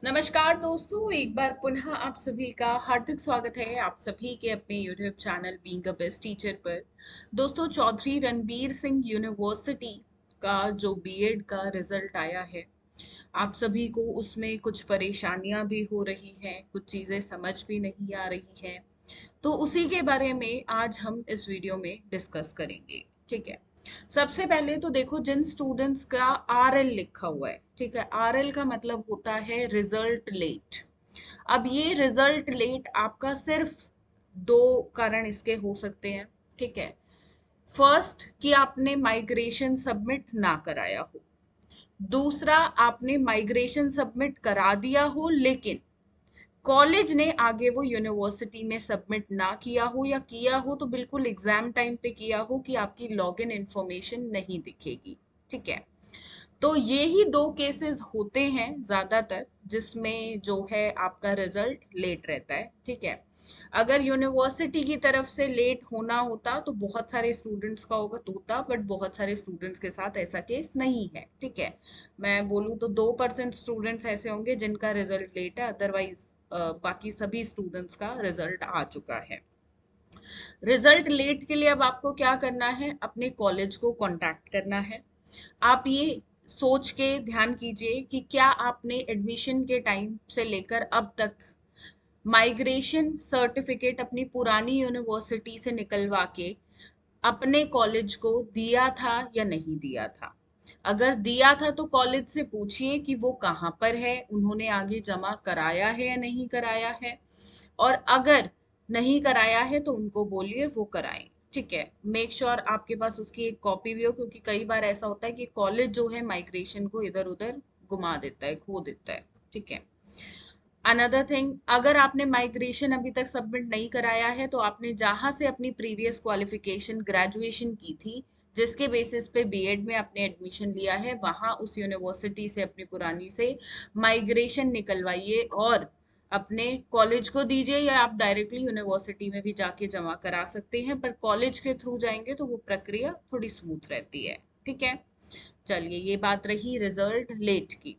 नमस्कार दोस्तों, एक बार पुनः आप सभी का हार्दिक स्वागत है आप सभी के अपने YouTube channel being a best teacher पर। दोस्तों, चौधरी रणबीर सिंह यूनिवर्सिटी का जो बीएड का रिजल्ट आया है, आप सभी को उसमें कुछ परेशानियां भी हो रही हैं, कुछ चीजें समझ भी नहीं आ रही हैं। तो उसी के बारे में आज हम इस वीडियो में डिस्कस करेंगे। ठीक है। सबसे पहले तो देखो, जिन स्टूडेंट्स का आरएल लिखा हुआ है, ठीक है, आरएल का मतलब होता है रिजल्ट लेट। अब ये रिजल्ट लेट आपका सिर्फ दो कारण इसके हो सकते हैं। ठीक है। फर्स्ट, कि आपने माइग्रेशन सबमिट ना कराया हो। दूसरा, आपने माइग्रेशन सबमिट करा दिया हो लेकिन कॉलेज ने आगे वो यूनिवर्सिटी में सबमिट ना किया हो, या किया हो तो बिल्कुल एग्जाम टाइम पे किया हो कि आपकी लॉगिन इंफॉर्मेशन नहीं दिखेगी। ठीक है। तो ये ही दो केसेस होते हैं ज्यादातर, जिसमें जो है आपका रिजल्ट लेट रहता है। ठीक है। अगर यूनिवर्सिटी की तरफ से लेट होना होता तो बहुत सारे स्टूडेंट्स का होगा तो होता, बट बहुत सारे स्टूडेंट्स के साथ ऐसा केस नहीं है। ठीक है। मैं बोलूँ तो 2% स्टूडेंट्स ऐसे होंगे जिनका रिजल्ट लेट है, अदरवाइज बाकी सभी स्टूडेंट्स का रिजल्ट आ चुका है। रिजल्ट लेट के लिए अब आपको क्या करना है, अपने कॉलेज को कांटेक्ट करना है। आप ये सोच के ध्यान कीजिए कि क्या आपने एडमिशन के टाइम से लेकर अब तक माइग्रेशन सर्टिफिकेट अपनी पुरानी यूनिवर्सिटी से निकलवा के अपने कॉलेज को दिया था या नहीं दिया था। अगर दिया था तो कॉलेज से पूछिए कि वो कहाँ पर है, उन्होंने आगे जमा कराया है या नहीं कराया है। और अगर नहीं कराया है तो उनको बोलिए वो कराएं। ठीक है। मेक श्योर आपके पास उसकी एक कॉपी भी हो, क्योंकि कई बार ऐसा होता है कि कॉलेज जो है माइग्रेशन को इधर उधर घुमा देता है, खो देता है। ठीक है। अनदर थिंग, अगर आपने माइग्रेशन अभी तक सबमिट नहीं कराया है तो आपने जहां से अपनी प्रीवियस क्वालिफिकेशन ग्रेजुएशन की थी, जिसके बेसिस पे बीएड में आपने एडमिशन लिया है, वहां उस यूनिवर्सिटी से अपनी पुरानी से माइग्रेशन निकलवाइए और अपने कॉलेज को दीजिए, या आप डायरेक्टली यूनिवर्सिटी में भी जाके जमा करा सकते हैं, पर कॉलेज के थ्रू जाएंगे तो वो प्रक्रिया थोड़ी स्मूथ रहती है। ठीक है। चलिए, ये बात रही रिजल्ट लेट की।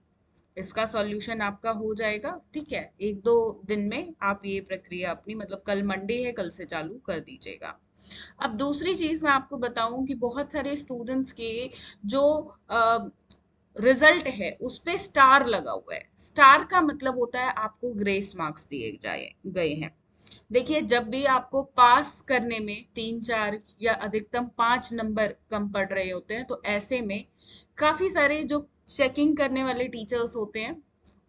इसका सॉल्यूशन आपका हो जाएगा। ठीक है। एक दो दिन में आप ये प्रक्रिया अपनी, मतलब कल मंडे है, कल से चालू कर दीजिएगा। अब दूसरी चीज मैं आपको बताऊं कि बहुत सारे स्टूडेंट्स के जो रिजल्ट है उस पे स्टार लगा हुआ है। स्टार का मतलब होता है आपको ग्रेस मार्क्स दिए जाए गए हैं। देखिए, जब भी आपको पास करने में 3 4 या अधिकतम 5 नंबर कम पड़ रहे होते हैं, तो ऐसे में काफी सारे जो चेकिंग करने वाले टीचर्स होते हैं,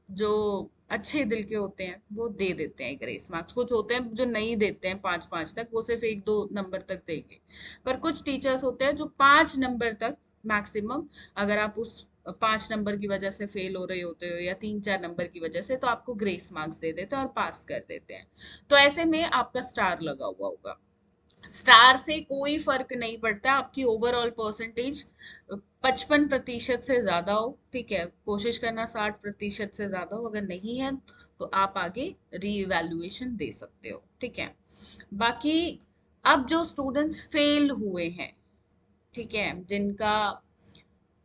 जो अच्छे दिल के होते हैं, वो दे देते हैं ग्रेस मार्क्स। कुछ होते हैं जो नहीं देते हैं 5 5 तक, वो सिर्फ 1 2 नंबर तक देंगे। पर कुछ टीचर्स होते हैं जो 5 नंबर तक मैक्सिमम, अगर आप उस 5 नंबर की वजह से फेल हो रहे होते हो या 3 4 नंबर की वजह से, तो आपको ग्रेस मार्क्स दे देते हैं और पास कर देते हैं। तो ऐसे में आपका स्टार लगा हुआ होगा। स्टार से कोई फर्क नहीं पड़ता, आपकी ओवरऑल परसेंटेज 55% से ज्यादा हो। ठीक है। कोशिश करना 60% से ज्यादा हो, अगर नहीं है तो आप आगे री इवेल्युएशन दे सकते हो। ठीक है। बाकी अब जो स्टूडेंट्स फेल हुए हैं, ठीक है, जिनका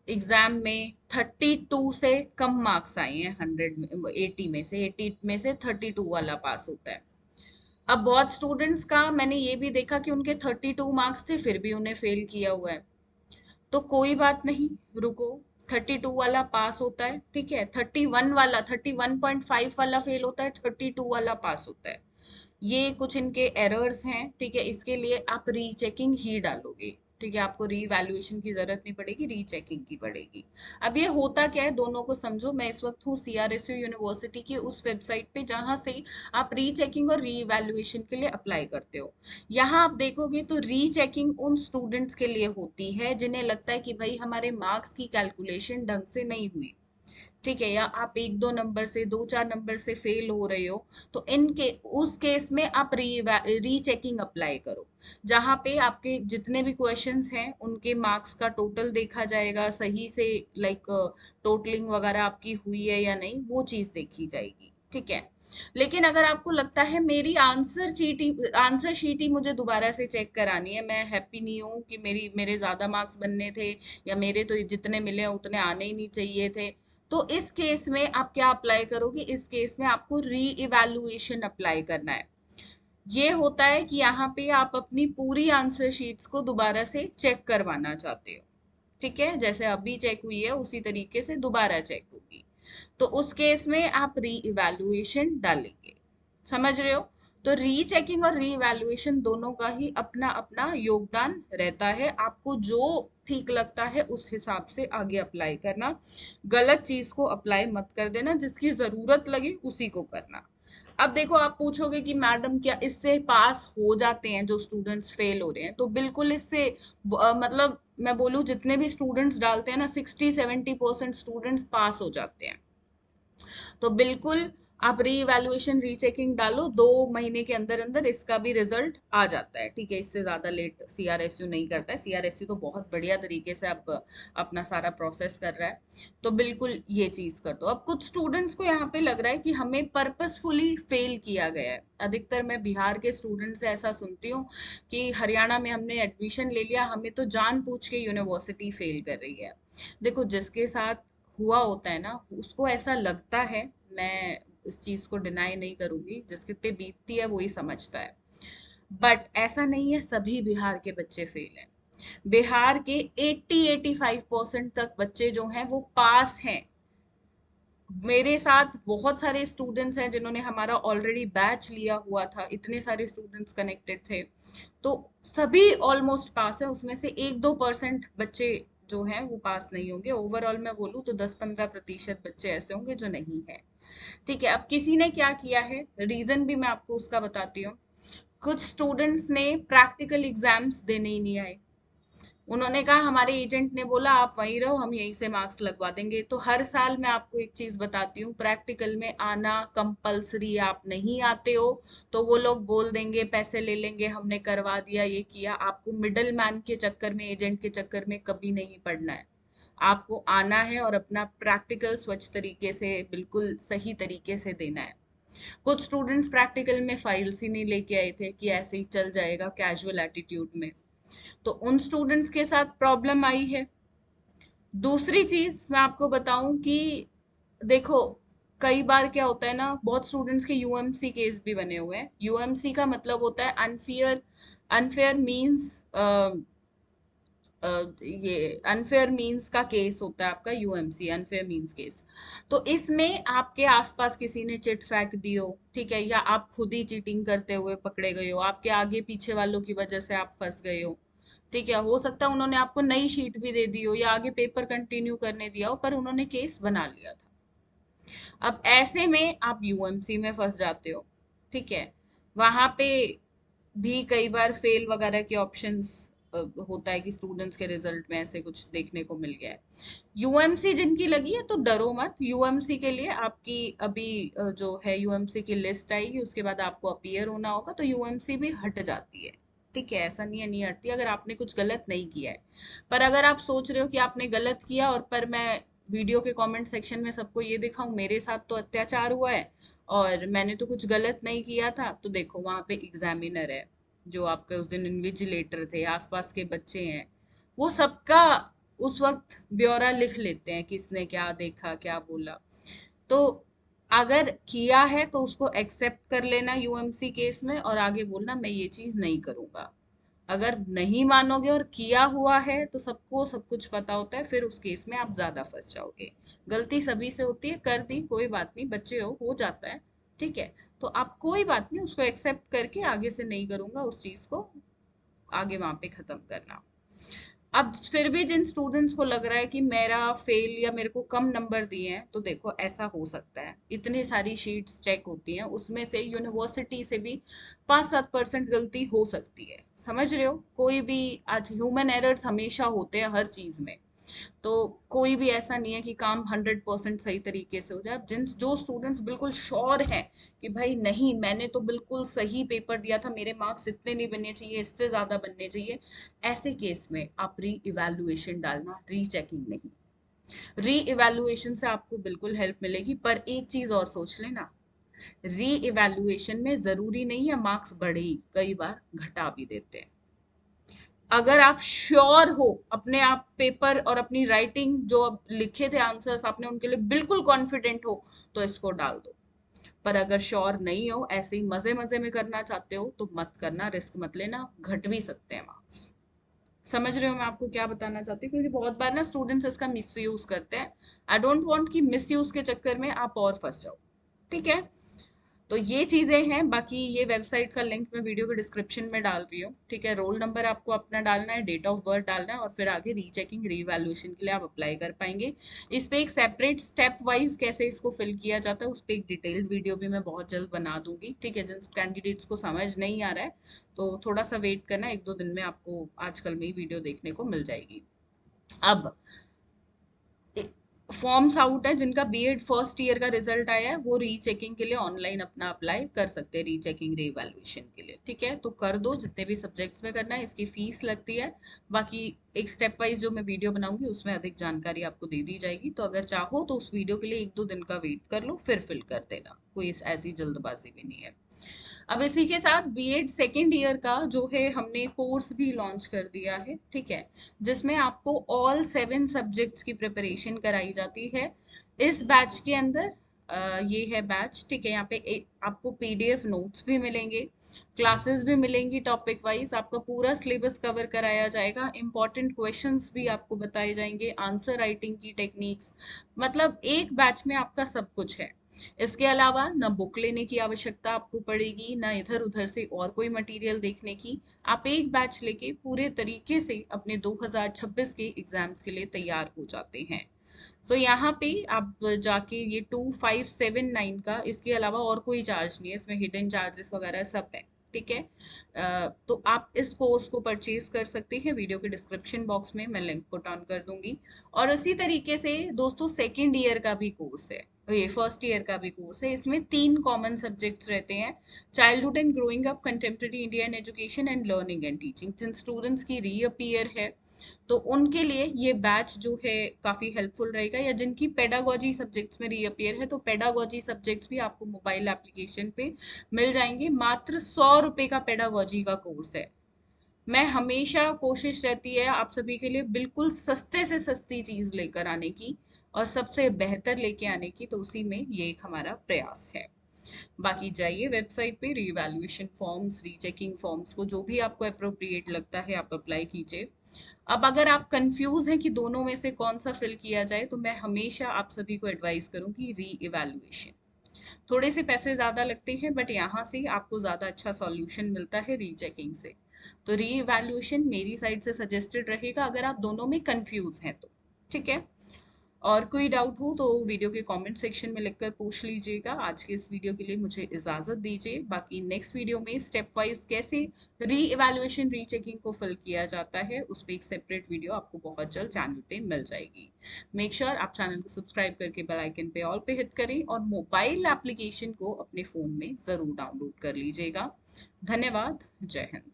एग्जाम में 32 से कम मार्क्स आए हैं, 100 में से 80 में से 32 वाला पास होता है। अब बहुत स्टूडेंट्स का मैंने ये भी देखा कि उनके 32 मार्क्स थे फिर भी उन्हें फेल किया हुआ है। तो कोई बात नहीं, रुको। 32 वाला पास होता है। ठीक है। 31 वाला, 31.5 वाला फेल होता है, 32 वाला पास होता है। ये कुछ इनके एरर्स हैं। ठीक है। इसके लिए आप रीचेकिंग ही डालोगे। ठीक है। आपको रीवैल्यूएशन की जरूरत नहीं पड़ेगी, रीचेकिंग की पड़ेगी। अब ये होता क्या है, दोनों को समझो। मैं इस वक्त हूँ सीआरएसयू यूनिवर्सिटी की उस वेबसाइट पे जहां से आप रीचेकिंग और रीवैल्यूएशन के लिए अप्लाई करते हो। यहाँ आप देखोगे तो रीचेकिंग उन स्टूडेंट्स के लिए होती है जिन्हें लगता है कि भाई हमारे मार्क्स की कैलकुलेशन ढंग से नहीं हुई। ठीक है। या आप 1 2 नंबर से, 2 4 नंबर से फेल हो रहे हो, तो इनके उस केस में आप रीचेकिंग अप्लाई करो, जहां पे आपके जितने भी क्वेश्चंस हैं उनके मार्क्स का टोटल देखा जाएगा सही से, लाइक टोटलिंग वगैरह आपकी हुई है या नहीं, वो चीज देखी जाएगी। ठीक है। लेकिन अगर आपको लगता है मेरी आंसर शीट ही मुझे दोबारा से चेक करानी है, मैं हैप्पी नहीं हूँ कि मेरे ज्यादा मार्क्स बनने थे, या मेरे तो जितने मिले हैं उतने आने ही नहीं चाहिए थे, तो इस केस में आप क्या अप्लाई करोगे, इस केस में आपको री इवैल्यूएशन अप्लाई करना है। ये होता है कि यहाँ पे आप अपनी पूरी आंसर शीट्स को दोबारा से चेक करवाना चाहते हो, ठीक है, जैसे अभी चेक हुई है उसी तरीके से दोबारा चेक होगी। तो उस केस में आप री इवैल्यूएशन डालेंगे, समझ रहे हो। तो रीचेकिंग और री इवैल्यूएशन दोनों का ही अपना अपना योगदान रहता है, आपको जो ठीक लगता है उस हिसाब से आगे अप्लाई करना, गलत चीज को अप्लाई मत कर देना, जिसकी जरूरत लगे उसी को करना। अब देखो, आप पूछोगे कि मैडम क्या इससे पास हो जाते हैं जो स्टूडेंट्स फेल हो रहे हैं, तो बिल्कुल इससे मतलब मैं बोलूं जितने भी स्टूडेंट्स डालते हैं ना, 60-70% स्टूडेंट्स पास हो जाते हैं। तो बिल्कुल आप री इवैल्यूएशन रीचेकिंग डालो, 2 महीने के अंदर अंदर इसका भी रिजल्ट आ जाता है, ठीक है, इससे ज्यादा लेट सीआरएसयू नहीं करता है। सीआरएसयू तो बहुत बढ़िया तरीके से अब अपना सारा प्रोसेस कर रहा है। तो बिल्कुल ये चीज कर दो। अब कुछ स्टूडेंट्स को यहाँ पे लग रहा है कि हमें पर्पसफुली फेल किया गया है। अधिकतर मैं बिहार के स्टूडेंट से ऐसा सुनती हूँ कि हरियाणा में हमने एडमिशन ले लिया, हमें तो जानबूझ के यूनिवर्सिटी फेल कर रही है। देखो, जिसके साथ हुआ होता है ना, उसको ऐसा लगता है, मैं इस चीज को डिनाई नहीं करूंगी, जिसके पे बीतती है वही समझता है। बट ऐसा नहीं है सभी बिहार के बच्चे फेल हैं। बिहार के 80-85% तक बच्चे जो हैं वो पास हैं। मेरे साथ बहुत सारे स्टूडेंट्स हैं जिन्होंने हमारा ऑलरेडी बैच लिया हुआ था, इतने सारे स्टूडेंट्स कनेक्टेड थे, तो सभी ऑलमोस्ट पास है। उसमें से 1-2% बच्चे जो हैं वो पास नहीं होंगे। ओवरऑल मैं बोलूँ तो 10-15% बच्चे ऐसे होंगे जो नहीं है, ठीक है। अब किसी ने क्या किया है, रीजन भी मैं आपको उसका बताती हूँ। कुछ स्टूडेंट्स ने प्रैक्टिकल एग्जाम्स देने ही नहीं आए। उन्होंने कहा, हमारे एजेंट ने बोला आप वहीं रहो, हम यहीं से मार्क्स लगवा देंगे। तो हर साल मैं आपको एक चीज बताती हूँ, प्रैक्टिकल में आना कंपलसरी, आप नहीं आते हो तो वो लोग बोल देंगे, पैसे ले लेंगे, हमने करवा दिया, ये किया। आपको मिडल मैन के चक्कर में, एजेंट के चक्कर में कभी नहीं पड़ना है। आपको आना है और अपना प्रैक्टिकल स्वच्छ तरीके से, बिल्कुल सही तरीके से देना है। कुछ स्टूडेंट्स प्रैक्टिकल में फाइल्स ही नहीं लेके आए थे कि ऐसे ही चल जाएगा कैजुअल एटीट्यूड में, तो उन स्टूडेंट्स के साथ प्रॉब्लम आई है। दूसरी चीज मैं आपको बताऊं कि देखो, कई बार क्या होता है ना, बहुत स्टूडेंट्स के यूएमसी केस भी बने हुए हैं। यूएमसी का मतलब होता है अनफेयर, अनफेयर मींस ये अनफेयर मींस का केस होता है आपका, यूएमसी अनफेयर मींस केस। तो इसमें आपके आसपास किसी ने चिट फेंक दी हो, ठीक है, या आप खुद ही चीटिंग करते हुए पकड़े गए हो, आपके आगे पीछे वालों की वजह से आप फंस गए हो, ठीक है, हो सकता है उन्होंने आपको नई शीट भी दे दी हो या आगे पेपर कंटिन्यू करने दिया हो, पर उन्होंने केस बना लिया था। अब ऐसे में आप यूएमसी में फंस जाते हो, ठीक है। वहां पे भी कई बार फेल वगैरह के ऑप्शंस होता है कि स्टूडेंट्स के रिजल्ट में ऐसे कुछ देखने को मिल गया है। यूएमसी जिनकी लगी है तो डरो मत, यूएमसी के लिए आपकी अभी जो है यूएमसी की लिस्ट आएगी, उसके बाद आपको अपीयर होना होगा, तो यूएमसी भी हट जाती है, ठीक है। ऐसा नहीं है नहीं हटती, अगर आपने कुछ गलत नहीं किया है। पर अगर आप सोच रहे हो कि आपने गलत किया, और पर मैं वीडियो के कमेंट सेक्शन में सबको ये दिखाऊं मेरे साथ तो अत्याचार हुआ है और मैंने तो कुछ गलत नहीं किया था, तो देखो वहां पे एग्जामिनर है, जो आपके उस दिन इन्विजिलेटर थे, आसपास के बच्चे हैं, वो सबका उस वक्त ब्यौरा लिख लेते हैं, किसने क्या देखा क्या बोला। तो अगर किया है तो उसको एक्सेप्ट कर लेना यूएमसी केस में, और आगे बोलना मैं ये चीज नहीं करूंगा। अगर नहीं मानोगे और किया हुआ है तो सबको सब कुछ पता होता है, फिर उस केस में आप ज्यादा फंस जाओगे। गलती सभी से होती है, कर दी कोई बात नहीं, बच्चे हो जाता है, ठीक है। तो आप कोई बात नहीं, उसको एक्सेप्ट करके आगे से नहीं करूंगा उस चीज को, आगे वहां पे खत्म करना। अब फिर भी जिन स्टूडेंट्स को लग रहा है कि मेरा फेल या मेरे को कम नंबर दिए हैं, तो देखो ऐसा हो सकता है, इतनी सारी शीट्स चेक होती हैं, उसमें से यूनिवर्सिटी से भी 5-7% गलती हो सकती है, समझ रहे हो। कोई भी, आज ह्यूमन एरर्स हमेशा होते हैं हर चीज में, तो कोई भी ऐसा नहीं है कि काम 100% सही तरीके से हो जाए। अब जिन जो स्टूडेंट्स बिल्कुल श्योर हैं कि भाई नहीं, मैंने तो बिल्कुल सही पेपर दिया था, मेरे मार्क्स इतने नहीं बनने चाहिए, इससे ज्यादा बनने चाहिए, ऐसे केस में आप री इवैल्यूएशन डालना, रीचेकिंग नहीं। री इवैल्यूएशन से आपको बिल्कुल हेल्प मिलेगी, पर एक चीज और सोच लेना, री इवैल्यूएशन में जरूरी नहीं है मार्क्स बढ़े ही, कई बार घटा भी देते हैं। अगर आप श्योर हो अपने आप पेपर और अपनी राइटिंग जो अब लिखे थे आंसर्स आपने उनके लिए बिल्कुल कॉन्फिडेंट हो तो इसको डाल दो। पर अगर श्योर नहीं हो, ऐसे ही मजे मजे में करना चाहते हो तो मत करना, रिस्क मत लेना, घट भी सकते हैं मार्क्स। समझ रहे हो मैं आपको क्या बताना चाहती हूँ, क्योंकि बहुत बार ना स्टूडेंट्स इसका मिस यूज करते हैं। आई डोंट वांट कि मिस यूज के चक्कर में आप और फंस जाओ। ठीक है, तो ये चीजें हैं। बाकी ये वेबसाइट का लिंक मैं वीडियो के डिस्क्रिप्शन में डाल रही हूँ। ठीक है, रोल नंबर आपको अपना डालना है, डेट ऑफ बर्थ डालना है, और फिर आगे रीचेकिंग रीवैल्यूएशन के लिए आप अप्लाई कर पाएंगे। इस पे एक सेपरेट स्टेप वाइज कैसे इसको फिल किया जाता है उस पर एक डिटेल्ड वीडियो भी मैं बहुत जल्द बना दूंगी। ठीक है, जिन कैंडिडेट्स को समझ नहीं आ रहा है तो थोड़ा सा वेट करना, एक दो दिन में आपको आजकल में ही वीडियो देखने को मिल जाएगी। अब फॉर्म्स आउट है, जिनका बीएड फर्स्ट ईयर का रिजल्ट आया है वो रीचेकिंग के लिए ऑनलाइन अपना अप्लाई कर सकते हैं, रीचेकिंग रीवैल्यूएशन के लिए। ठीक है, तो कर दो, जितने भी सब्जेक्ट्स में करना है। इसकी फीस लगती है, बाकी एक स्टेप वाइज जो मैं वीडियो बनाऊंगी उसमें अधिक जानकारी आपको दे दी जाएगी। तो अगर चाहो तो उस वीडियो के लिए एक दो दिन का वेट कर लो, फिर फिल कर देना, कोई ऐसी जल्दबाजी भी नहीं है। अब इसी के साथ बीएड सेकेंड ईयर का जो है हमने कोर्स भी लॉन्च कर दिया है। ठीक है, जिसमें आपको ऑल 7 सब्जेक्ट्स की प्रिपरेशन कराई जाती है इस बैच के अंदर। ये है बैच। ठीक है, यहाँ पे आपको पीडीएफ नोट्स भी मिलेंगे, क्लासेस भी मिलेंगी, टॉपिक वाइज आपका पूरा सिलेबस कवर कराया जाएगा, इंपॉर्टेंट क्वेश्चंस भी आपको बताए जाएंगे, आंसर राइटिंग की टेक्निक्स। मतलब एक बैच में आपका सब कुछ है। इसके अलावा ना बुक लेने की आवश्यकता आपको पड़ेगी, ना इधर उधर से और कोई मटेरियल देखने की। आप एक बैच लेके पूरे तरीके से अपने 2026 के एग्जाम्स के लिए तैयार हो जाते हैं। तो यहाँ पे आप जाके ये 2579 का, इसके अलावा और कोई चार्ज नहीं है, इसमें हिडन चार्जेस वगैरह सब है। ठीक है, तो आप इस कोर्स को परचेज कर सकते हैं, वीडियो के डिस्क्रिप्शन बॉक्स में मैं लिंक पुट ऑन कर दूंगी। और इसी तरीके से दोस्तों सेकेंड ईयर का भी कोर्स है, ये फर्स्ट ईयर का भी कोर्स है। इसमें 3 कॉमन सब्जेक्ट्स रहते हैं, childhood and growing up, contemporary Indian education and learning and teaching. जिन स्टूडेंट्स की रीअपियर है तो उनके लिए ये बैच जो है काफी हेल्पफुल रहेगा, या जिनकी पेडागोजी सब्जेक्ट्स में रीअपियर है तो पेडागोजी सब्जेक्ट्स भी आपको मोबाइल एप्लीकेशन पे मिल जाएंगे। मात्र 100 रुपए का पेडागोजी का कोर्स है। मैं हमेशा कोशिश रहती है आप सभी के लिए बिल्कुल सस्ते से सस्ती चीज लेकर आने की और सबसे बेहतर लेके आने की, तो उसी में ये एक हमारा प्रयास है। बाकी जाइए वेबसाइट पे, रीवैल्यूएशन फॉर्म्स, रीचेकिंग फॉर्म्स को जो भी आपको अप्रोप्रिएट लगता है आप अप्लाई कीजिए। अब अगर आप कंफ्यूज हैं कि दोनों में से कौन सा फिल किया जाए तो मैं हमेशा आप सभी को एडवाइस करूंगी री इवैल्यूएशन। थोड़े से पैसे ज्यादा लगते हैं बट यहाँ से आपको ज्यादा अच्छा सॉल्यूशन मिलता है रीचेकिंग से। तो री इवैल्यूएशन मेरी साइड से सजेस्टेड रहेगा अगर आप दोनों में कंफ्यूज हैं तो। ठीक है, और कोई डाउट हो तो वीडियो के कमेंट सेक्शन में लिखकर पूछ लीजिएगा। आज के इस वीडियो के लिए मुझे इजाजत दीजिए, बाकी नेक्स्ट वीडियो में स्टेप वाइज कैसे री इवैल्यूएशन रीचेकिंग को फिल किया जाता है उस पर एक सेपरेट वीडियो आपको बहुत जल्द चैनल पे मिल जाएगी। मेक श्योर आप चैनल को सब्सक्राइब करके बेल आइकन पे ऑल पे हिट करें और मोबाइल एप्लीकेशन को अपने फोन में जरूर डाउनलोड कर लीजिएगा। धन्यवाद, जय हिंद।